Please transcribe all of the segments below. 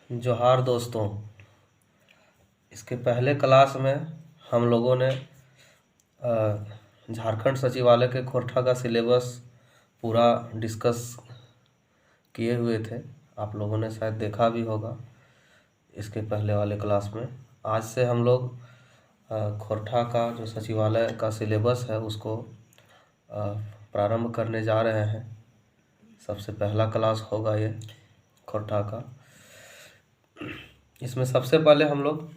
जोहार दोस्तों। इसके पहले क्लास में हम लोगों ने झारखंड सचिवालय के खोरठा का सिलेबस पूरा डिस्कस किए हुए थे। आप लोगों ने शायद देखा भी होगा इसके पहले वाले क्लास में। आज से हम लोग खोरठा का जो सचिवालय का सिलेबस है उसको प्रारंभ करने जा रहे हैं। सबसे पहला क्लास होगा ये खोरठा का। इसमें सबसे पहले हम लोग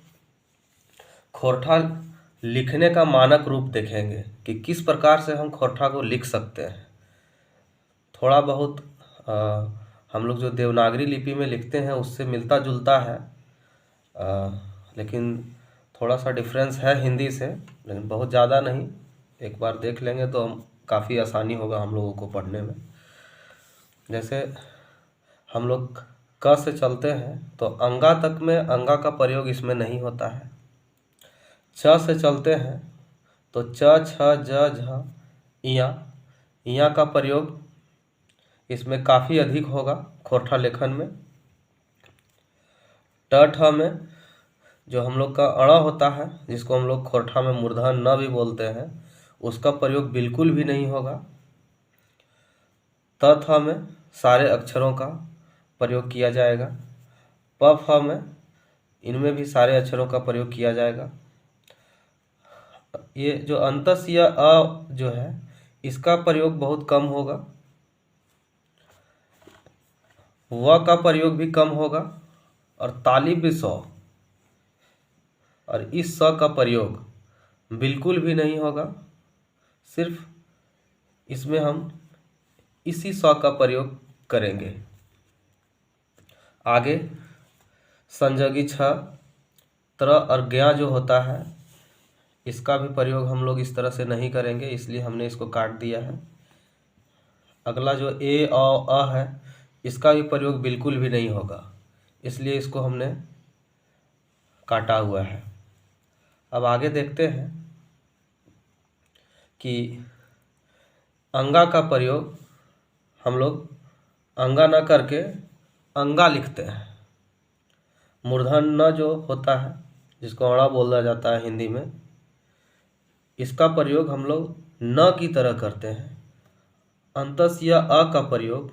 खोरठा लिखने का मानक रूप देखेंगे कि किस प्रकार से हम खोरठा को लिख सकते हैं। थोड़ा बहुत हम लोग जो देवनागरी लिपि में लिखते हैं उससे मिलता जुलता है, लेकिन थोड़ा सा डिफरेंस है हिंदी से, लेकिन बहुत ज़्यादा नहीं। एक बार देख लेंगे तो काफ़ी आसानी होगा हम लोगों को पढ़ने में। जैसे हम लोग क से चलते हैं तो अंगा तक में अंगा का प्रयोग इसमें नहीं होता है। च से चलते हैं तो च छ ज झ इया का प्रयोग इसमें काफ़ी अधिक होगा खोरठा लेखन में। ट ठ में जो हम लोग का अड़ा होता है, जिसको हम लोग खोरठा में मूर्धन न भी बोलते हैं, उसका प्रयोग बिल्कुल भी नहीं होगा। त थ में सारे अक्षरों का प्रयोग किया जाएगा। प फ में इनमें भी सारे अक्षरों का प्रयोग किया जाएगा। ये जो अंतस या अ जो है इसका प्रयोग बहुत कम होगा। व का प्रयोग भी कम होगा और तालिब स और इस स का प्रयोग बिल्कुल भी नहीं होगा। सिर्फ इसमें हम इसी स का प्रयोग करेंगे। आगे संजगी छ त्र और ज्ञा जो होता है इसका भी प्रयोग हम लोग इस तरह से नहीं करेंगे, इसलिए हमने इसको काट दिया है। अगला जो ए अ है इसका भी प्रयोग बिल्कुल भी नहीं होगा, इसलिए इसको हमने काटा हुआ है। अब आगे देखते हैं कि अंगा का प्रयोग हम लोग अंगा न करके अंगा लिखते हैं। मूर्धन न जो होता है, जिसको अड़ा बोला जाता है हिंदी में, इसका प्रयोग हम लोग न की तरह करते हैं। अंतस या अ का प्रयोग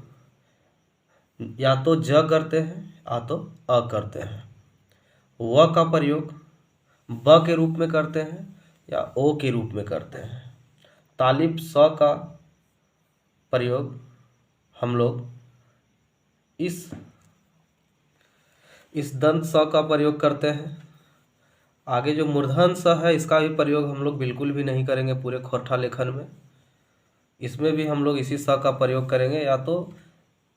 या तो ज करते हैं या तो अ करते हैं। व का प्रयोग ब के रूप में करते हैं या ओ के रूप में करते हैं। तालिब स का प्रयोग हम लोग इस दंत स का प्रयोग करते हैं। आगे जो मूर्धन स है इसका भी प्रयोग हम लोग बिल्कुल भी नहीं करेंगे पूरे खोरठा लेखन में। इसमें भी हम लोग इसी स का प्रयोग करेंगे, या तो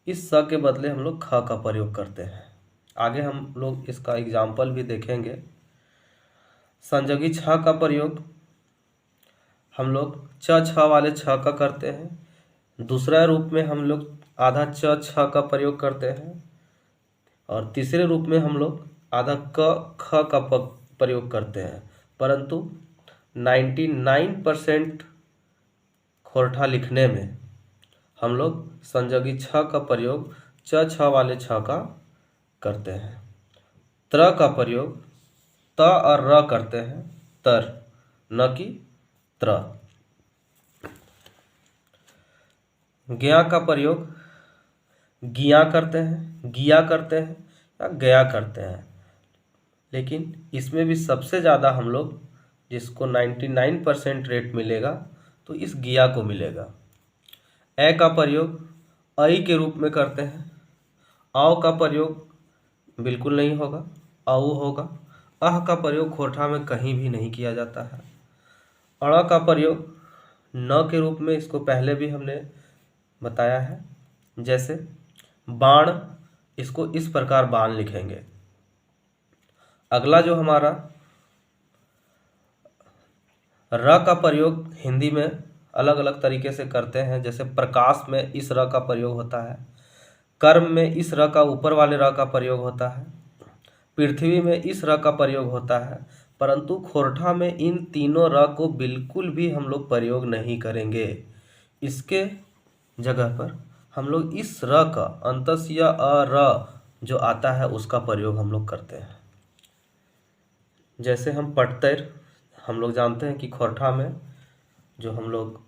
इस स के बदले हम लोग ख का प्रयोग करते हैं। आगे हम लोग इसका एग्जाम्पल भी देखेंगे। संजगी छ का प्रयोग हम लोग च छ वाले छ का करते हैं। दूसरा रूप में हम लोग आधा च छ का प्रयोग करते हैं और तीसरे रूप में हम लोग आधा क ख का प्रयोग करते हैं। परंतु 99% खोरठा लिखने में हम लोग संजगी छ का प्रयोग च छ वाले छ का करते हैं। त्र का प्रयोग त और र करते हैं, तर, न कि त्र। ज्ञा का प्रयोग गिया करते हैं, गिया करते हैं या गया करते हैं, लेकिन इसमें भी सबसे ज़्यादा हम लोग जिसको 99% रेट मिलेगा तो इस गिया को मिलेगा। ए का प्रयोग ऐ के रूप में करते हैं। औ का प्रयोग बिल्कुल नहीं होगा, औ होगा। अह का प्रयोग खोरठा में कहीं भी नहीं किया जाता है। अड़ का प्रयोग न के रूप में, इसको पहले भी हमने बताया है। जैसे बाण, इसको इस प्रकार बाण लिखेंगे। अगला जो हमारा र का प्रयोग हिंदी में अलग अलग तरीके से करते हैं। जैसे प्रकाश में इस र का प्रयोग होता है, कर्म में इस र का ऊपर वाले र का प्रयोग होता है, पृथ्वी में इस र का प्रयोग होता है। परंतु खोरठा में इन तीनों र को बिल्कुल भी हम लोग प्रयोग नहीं करेंगे। इसके जगह पर हम लोग इस र का अंतस या अ र जो आता है उसका प्रयोग हम लोग करते हैं। जैसे हम पटतर, हम लोग जानते हैं कि खोरठा में जो हम लोग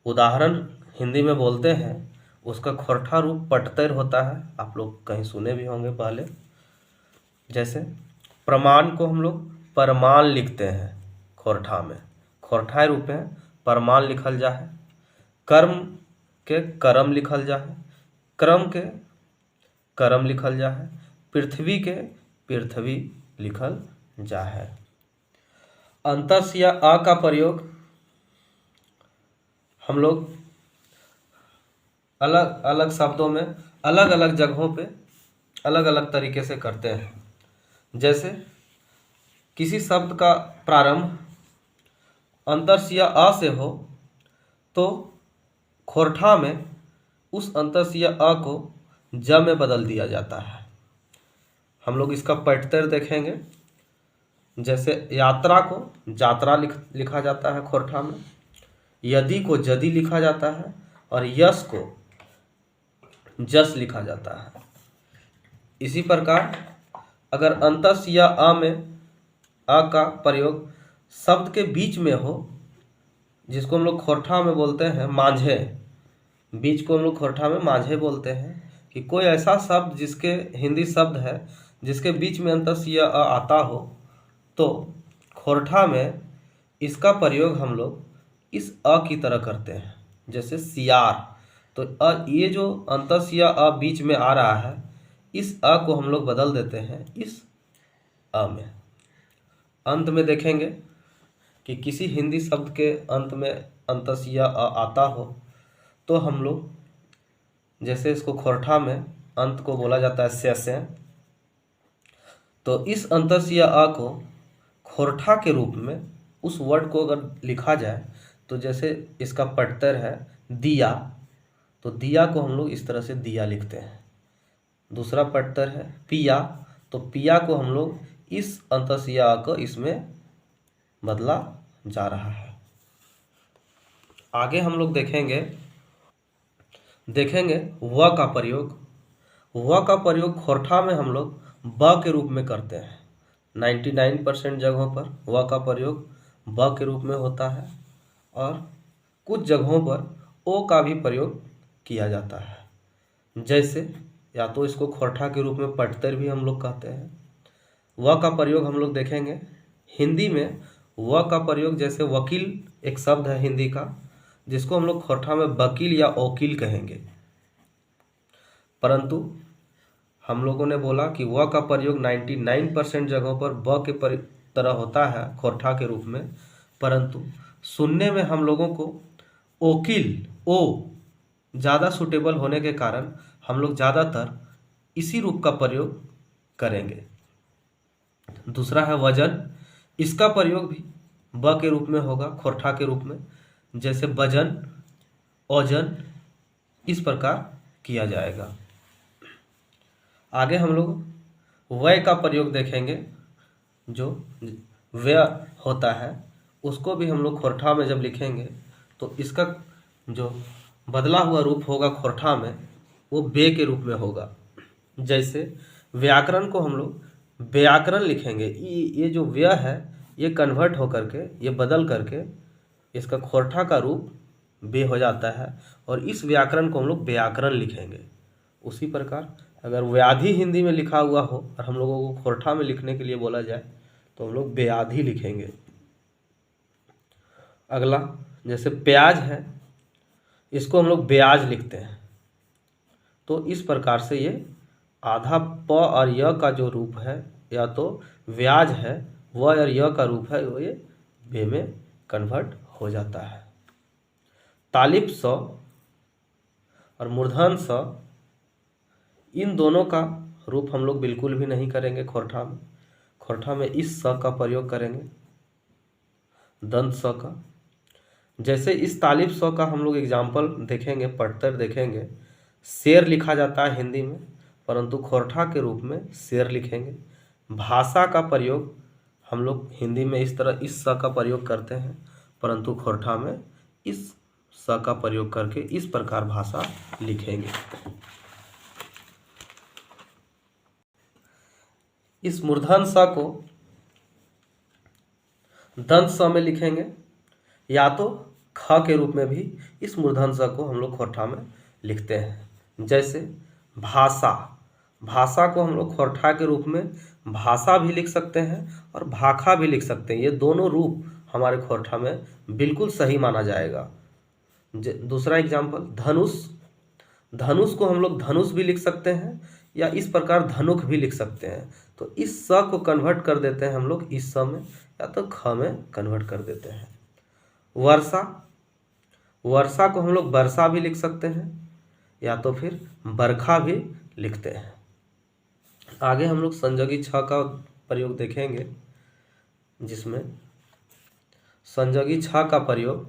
उदाहरण हिंदी में बोलते हैं उसका खोरठा रूप पटतर होता है। आप लोग कहीं सुने भी होंगे पहले। जैसे प्रमाण को हम लोग परमान लिखते हैं खोरठा में, खोरठा रूप में परमान लिखल जा है। कर्म के करम लिखल जा है, क्रम के करम लिखल जा है, पृथ्वी के पृथ्वी लिखल जा है। अंतस या अ का प्रयोग हम लोग अलग अलग शब्दों में अलग अलग जगहों पे अलग अलग तरीके से करते हैं। जैसे किसी शब्द का प्रारंभ अंतस या अ से हो तो खोरठा में उस अंतस या अ को ज में बदल दिया जाता है। हम लोग इसका पठतर देखेंगे। जैसे यात्रा को जात्रा लिखा जाता है खोरठा में, यदि को जदि लिखा जाता है और यश को जस लिखा जाता है। इसी प्रकार अगर अंतस या अ में अ का प्रयोग शब्द के बीच में हो, जिसको हम लोग खोरठा में बोलते हैं मांझे, बीच को हम लोग खोरठा में मांझे बोलते हैं, कि कोई ऐसा शब्द जिसके हिंदी शब्द है जिसके बीच में अंतस या अ आता हो, तो खोरठा में इसका प्रयोग हम लोग इस अ की तरह करते हैं। जैसे सियार, तो ये जो अंतस या अ बीच में आ रहा है, इस अ को हम लोग बदल देते हैं इस अ में। अंत में देखेंगे कि किसी हिंदी शब्द के अंत में अंतस या अ आता हो तो हम लोग, जैसे इसको खोरठा में अंत को बोला जाता है से, तो इस अंतस या अ को खोरठा के रूप में उस वर्ड को अगर लिखा जाए तो जैसे इसका पठतर है दिया, तो दिया को हम लोग इस तरह से दिया लिखते हैं। दूसरा पठतर है पिया, तो पिया को हम लोग इस अंतस या अ को इसमें बदला जा रहा है। आगे हम लोग देखेंगे व का प्रयोग। व का प्रयोग खोरठा में हम लोग ब के रूप में करते हैं। 99% जगहों पर व का प्रयोग ब के रूप में होता है और कुछ जगहों पर ओ का भी प्रयोग किया जाता है। जैसे या तो इसको खोरठा के रूप में पठतर भी हम लोग कहते हैं। व का प्रयोग हम लोग देखेंगे हिंदी में। व का प्रयोग जैसे वकील एक शब्द है हिंदी का, जिसको हम लोग खोरठा में वकील या ओकील कहेंगे, परंतु हम लोगों ने बोला कि व का प्रयोग 99% जगहों पर ब के तरह होता है खोरठा के रूप में, परंतु सुनने में हम लोगों को ओकील ओ ज़्यादा सूटेबल होने के कारण हम लोग ज़्यादातर इसी रूप का प्रयोग करेंगे। दूसरा है वजन। इसका प्रयोग भी ब के रूप में होगा खोरठा के रूप में, जैसे वजन, ओजन, इस प्रकार किया जाएगा। आगे हम लोग व्यय का प्रयोग देखेंगे। जो व्यय होता है उसको भी हम लोग खोरठा में जब लिखेंगे तो इसका जो बदला हुआ रूप होगा खोरठा में वो बे के रूप में होगा। जैसे व्याकरण को हम लोग व्याकरण लिखेंगे, ये जो व्यय है ये कन्वर्ट होकर के, ये बदल करके इसका खोरठा का रूप बे हो जाता है और इस व्याकरण को हम लोग व्याकरण लिखेंगे। उसी प्रकार अगर व्याधि हिंदी में लिखा हुआ हो और हम लोगों को खोरठा में लिखने के लिए बोला जाए तो हम लोग व्याधि लिखेंगे। अगला जैसे प्याज है, इसको हम लोग ब्याज लिखते हैं। तो इस प्रकार से ये आधा प और य का जो रूप है या तो व्याज है, व और य का रूप है, वो ये बे में कन्वर्ट हो जाता है। तालिब स और मूर्धन स, इन दोनों का रूप हम लोग बिल्कुल भी नहीं करेंगे खोरठा में। खोरठा में इस स का प्रयोग करेंगे, दंत स का। जैसे इस तालिब स का हम लोग एग्जाम्पल देखेंगे, पठतर देखेंगे। शेर लिखा जाता है हिंदी में, परंतु खोरठा के रूप में शेर लिखेंगे। भाषा का प्रयोग हम लोग हिंदी में इस तरह इस स का प्रयोग करते हैं, परंतु खोरठा में इस स का प्रयोग करके इस प्रकार भाषा लिखेंगे। इस मूर्धन स को दंत स में लिखेंगे, या तो ख के रूप में भी इस मूर्धन स को हम लोग खोरठा में लिखते हैं। जैसे भाषा, भाषा को हम लोग खोरठा के रूप में भाषा भी लिख सकते हैं और भाखा भी लिख सकते हैं। ये दोनों रूप हमारे खोरठा में बिल्कुल सही माना जाएगा। दूसरा एग्जाम्पल धनुष, धनुष को हम लोग धनुष भी लिख सकते हैं या इस प्रकार धनुख भी लिख सकते हैं। तो इस स को कन्वर्ट कर देते हैं हम लोग इस स में, या तो ख में कन्वर्ट कर देते हैं। वर्षा, वर्षा को हम लोग वर्षा भी लिख सकते हैं या तो फिर बरखा भी लिखते हैं। आगे हम लोग संजोगी छ का प्रयोग देखेंगे, जिसमें संजोगी छ का प्रयोग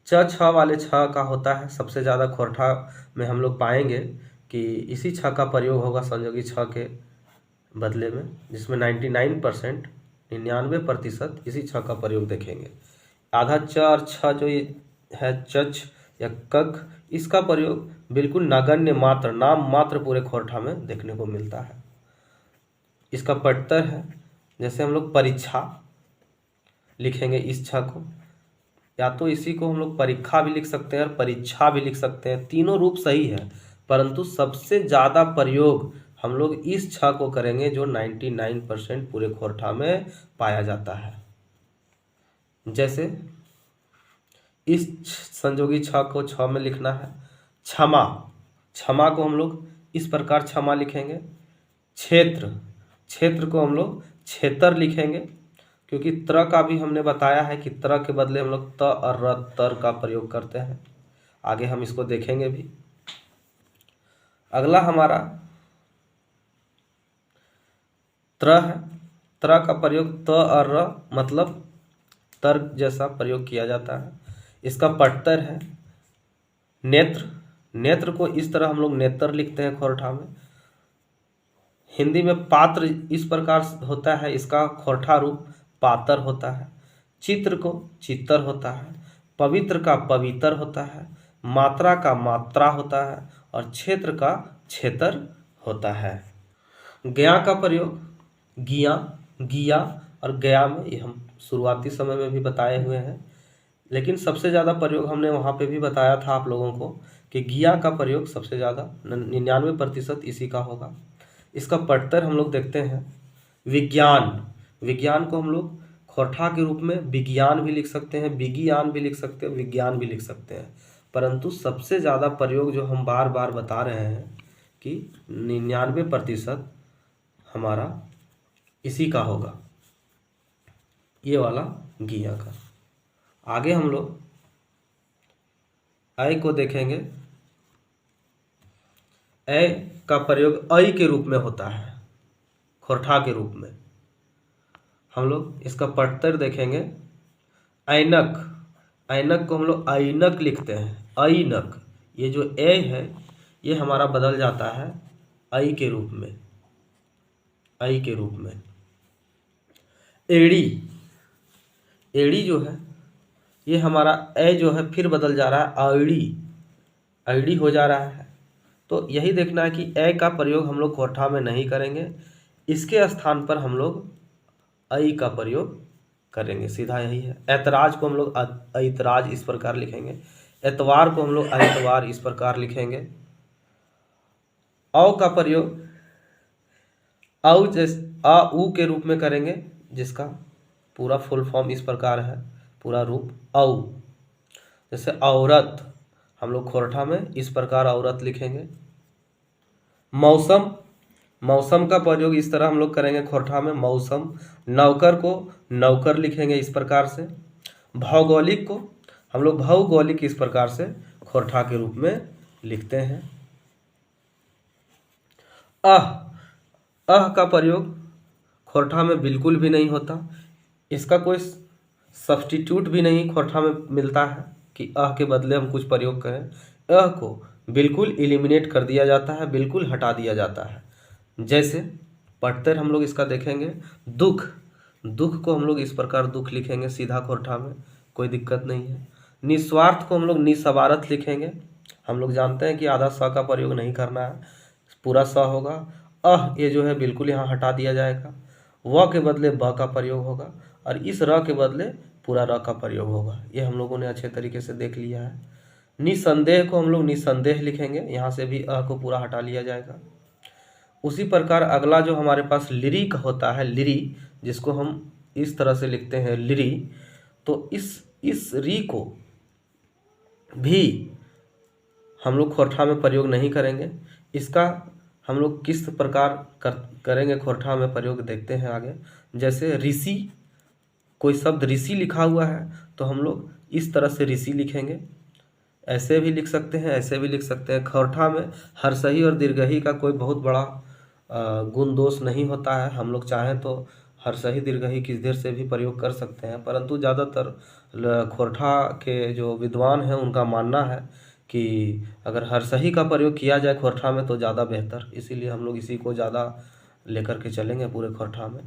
च छ वाले छ का होता है। सबसे ज़्यादा खोरठा में हम लोग पाएंगे कि इसी छ का प्रयोग होगा संजोगी छ के बदले में, जिसमें 99% इसी छ का प्रयोग देखेंगे। आधा च और छ जो ये है चच या कक, इसका प्रयोग बिल्कुल नगण्य मात्र, नाम मात्र पूरे खोरठा में देखने को मिलता है। इसका पट्टर है, जैसे हम लोग परीक्षा लिखेंगे इस छ को, या तो इसी को हम लोग परीक्षा भी लिख सकते हैं और परीक्षा भी लिख सकते हैं। तीनों रूप सही है, परंतु सबसे ज़्यादा प्रयोग हम लोग इस छ को करेंगे जो 99% पूरे खोरठा में पाया जाता है। जैसे इस संजोगी छ को छ में लिखना है। क्षमा, क्षमा को हम लोग इस प्रकार क्षमा लिखेंगे। क्षेत्र, क्षेत्र को हम लोग क्षेत्र लिखेंगे, क्योंकि त्र का भी हमने बताया है कि त्र के बदले हम लोग त और र तर का प्रयोग करते हैं। आगे हम इसको देखेंगे भी। अगला हमारा त्र है। त्र का प्रयोग त और र मतलब तर जैसा प्रयोग किया जाता है। इसका पट्टर है नेत्र, नेत्र को इस तरह हम लोग नेत्र लिखते हैं खोरठा में। हिंदी में पात्र इस प्रकार होता है, इसका खोरठा रूप पातर होता है। चित्र को चित्तर होता है। पवित्र का पवित्र होता है। मात्रा का मात्रा होता है और क्षेत्र का क्षेत्र होता है। गया का प्रयोग गिया, गिया और गया में, ये हम शुरुआती समय में भी बताए हुए हैं, लेकिन सबसे ज़्यादा प्रयोग हमने वहाँ पे भी बताया था आप लोगों को कि गिया का प्रयोग सबसे ज़्यादा 99% इसी का होगा। इसका पट्टर हम लोग देखते हैं विज्ञान, विज्ञान को हम लोग खोरठा के रूप में विज्ञान भी लिख सकते हैं, विज्ञान भी लिख सकते हैं, विज्ञान भी लिख सकते हैं, परंतु सबसे ज़्यादा प्रयोग जो हम बार बार बता रहे हैं कि 99% हमारा इसी का होगा, ये वाला गिया का। आगे हम लोग ऐ को देखेंगे। ऐ का प्रयोग ऐ के रूप में होता है, खोरठा के रूप में। हम लोग इसका पट्टर देखेंगे ऐनक, ऐनक को हम लोग ऐनक लिखते हैं, ऐनक। ये जो ए है ये हमारा बदल जाता है ऐ के रूप में, ऐ के रूप में। एड़ी, एड़ी जो है ये हमारा ए जो है फिर बदल जा रहा है ऐड़ी, ऐड़ी हो जा रहा है। तो यही देखना है कि ए का प्रयोग हम लोग खोरठा में नहीं करेंगे, इसके स्थान पर हम लोग ऐ का प्रयोग करेंगे, सीधा यही है। ऐतराज को हम लोग ऐतराज इस प्रकार लिखेंगे। एतवार को हम लोग ऐतवार इस प्रकार लिखेंगे। औ का प्रयोग औ जैसे अ उ के रूप में करेंगे, जिसका पूरा फुल फॉर्म इस प्रकार है, पूरा रूप औ। जैसे औरत, हम लोग खोरठा में इस प्रकार औरत लिखेंगे। मौसम, मौसम का प्रयोग इस तरह हम लोग करेंगे खोरठा में, मौसम। नौकर को नौकर लिखेंगे इस प्रकार से। भौगोलिक को हम लोग भौगोलिक इस प्रकार से खोरठा के रूप में लिखते हैं। अह का प्रयोग खोरठा में बिल्कुल भी नहीं होता, इसका कोई सब्स्टिट्यूट भी नहीं खोरठा में मिलता है कि के बदले हम कुछ प्रयोग करें। को बिल्कुल एलिमिनेट कर दिया जाता है, बिल्कुल हटा दिया जाता है। जैसे पट्टर हम लोग इसका देखेंगे दुख, दुख को हम लोग इस प्रकार दुख लिखेंगे सीधा खोरठा में, कोई दिक्कत नहीं है। निस्वार्थ को हम लोग निस्वार्थ लिखेंगे। हम लोग जानते हैं कि आधा स का प्रयोग नहीं करना है, पूरा स होगा। ये जो है बिल्कुल यहाँ हटा दिया जाएगा। व के बदले ब का प्रयोग होगा और इस र के बदले पूरा र का प्रयोग होगा। ये हम लोगों ने अच्छे तरीके से देख लिया है। निसंदेह को हम लोग निसंदेह लिखेंगे, यहाँ से भी को पूरा हटा लिया जाएगा। उसी प्रकार अगला जो हमारे पास लिरिक होता है, लिरी, जिसको हम इस तरह से लिखते हैं लिरी, तो इस री को भी हम लोग खोरठा में प्रयोग नहीं करेंगे। इसका हम लोग किस प्रकार करेंगे खोरठा में प्रयोग देखते हैं आगे। जैसे ऋषि, कोई शब्द ऋषि लिखा हुआ है तो हम लोग इस तरह से ऋषि लिखेंगे। ऐसे भी लिख सकते हैं, ऐसे भी लिख सकते हैं। खोरठा में हर्षही और दीर्घही का कोई बहुत बड़ा गुण दोष नहीं होता है। हम लोग चाहें तो हर्षही दीर्घही किस देर से भी प्रयोग कर सकते हैं, परंतु ज़्यादातर खोरठा के जो विद्वान हैं उनका मानना है कि अगर हर्षही का प्रयोग किया जाए खोरठा में तो ज़्यादा बेहतर, इसीलिए हम लोग इसी को ज़्यादा लेकर के चलेंगे पूरे खोरठा में।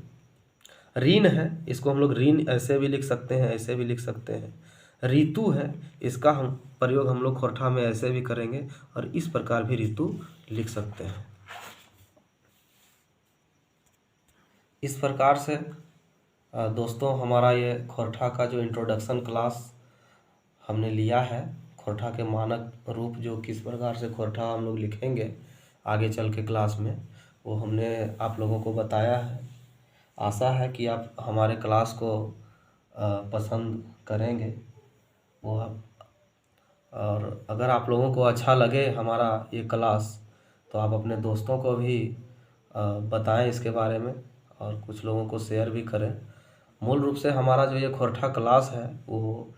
ऋण है, इसको हम लोग ऋण ऐसे भी लिख सकते हैं, ऐसे भी लिख सकते हैं। ऋतु है, इसका हम प्रयोग हम लोग खोरठा में ऐसे भी करेंगे और इस प्रकार भी ऋतु लिख सकते हैं। इस प्रकार से दोस्तों हमारा ये खोरठा का जो इंट्रोडक्शन क्लास हमने लिया है, खोरठा के मानक रूप जो किस प्रकार से खोरठा हम लोग लिखेंगे आगे चल के क्लास में, वो हमने आप लोगों को बताया है। आशा है कि आप हमारे क्लास को पसंद करेंगे वो और अगर आप लोगों को अच्छा लगे हमारा ये क्लास तो आप अपने दोस्तों को भी बताएं इसके बारे में और कुछ लोगों को शेयर भी करें। मूल रूप से हमारा जो ये खोरठा क्लास है वो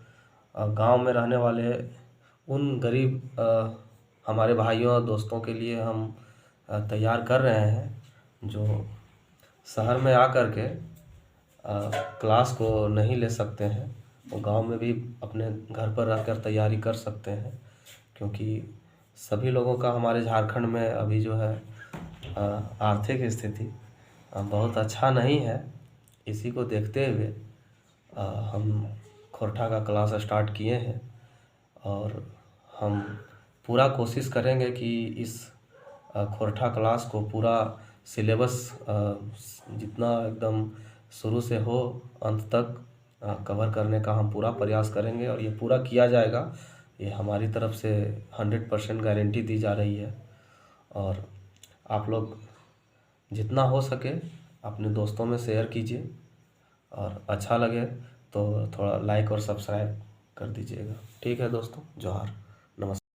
गांव में रहने वाले उन गरीब हमारे भाइयों और दोस्तों के लिए हम तैयार कर रहे हैं जो शहर में आकर के क्लास को नहीं ले सकते हैं। वो गांव में भी अपने घर पर रहकर तैयारी कर सकते हैं, क्योंकि सभी लोगों का हमारे झारखंड में अभी जो है आर्थिक स्थिति बहुत अच्छा नहीं है। इसी को देखते हुए हम खोरठा का क्लास स्टार्ट किए हैं और हम पूरा कोशिश करेंगे कि इस खोरठा क्लास को पूरा सिलेबस जितना एकदम शुरू से हो अंत तक कवर करने का हम पूरा प्रयास करेंगे और ये पूरा किया जाएगा। ये हमारी तरफ से 100% गारंटी दी जा रही है और आप लोग जितना हो सके अपने दोस्तों में शेयर कीजिए और अच्छा लगे तो थोड़ा लाइक और सब्सक्राइब कर दीजिएगा। ठीक है दोस्तों, जोहार।